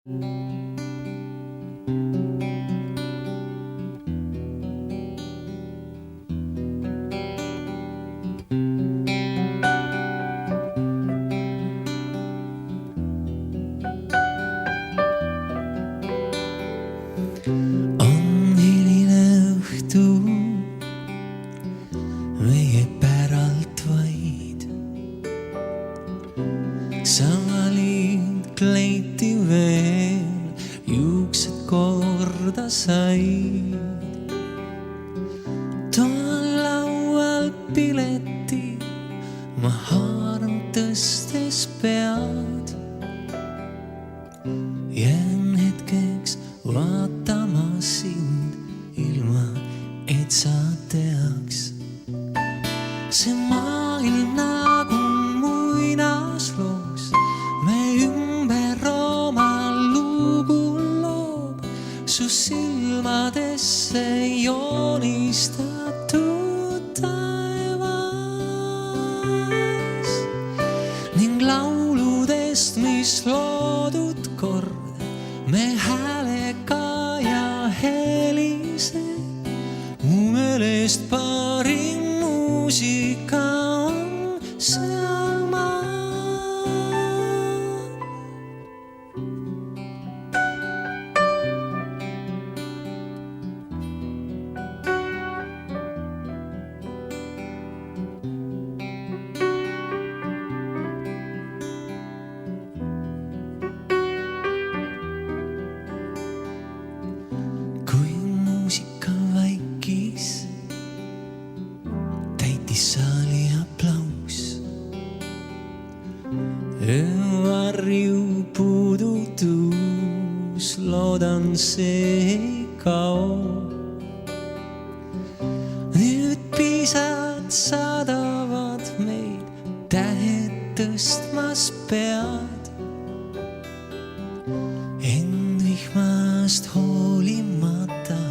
On hiline õhtu meie päralt vaid. Sa valid kleiti veel, juuksed korda said. Toon laual pileti, ma haaran tõstes pead. Jään hetkeks vaatama sind, ilma et sa teaks. See maailm nagu muinasloos, me ümber oma lugu loob. Su silmadesse joonistatud taevas ning lauludest, mis loodud kord me häälega ja helise. Mu meelest parim muusika on sealmaal. Kui muusika vaikis, täitis saali aplaus. Öövarju puudutus, loodan see ei kao. Nüüd pisad saadavad meid, tähed tõstmas pead. End vihmast hoolimata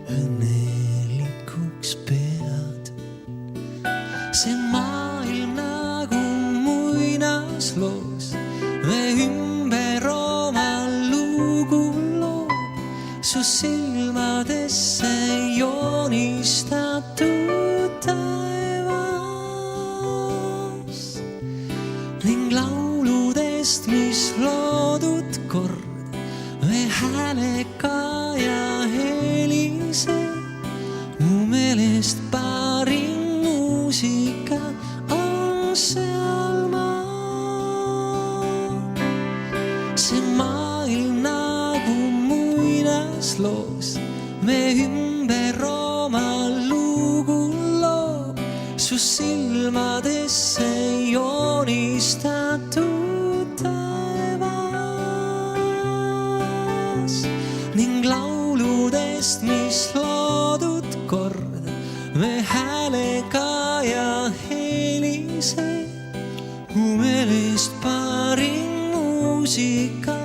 õnnelikuks pead. See maailm nagu muinasloos, me ümber oma lugu loob. Su silmadesse joonistatud taevas ning lauludest, mis loodud kord me häälega ja helise. Mu meelest parim muusika on sealmaal. See maailm nagu muinasloos, me ümber oma lugu loob. Su silmadesse joonistatud taevas ning lauludest, mis loodud kord me häälega ja helise. Mu meelest parim muusika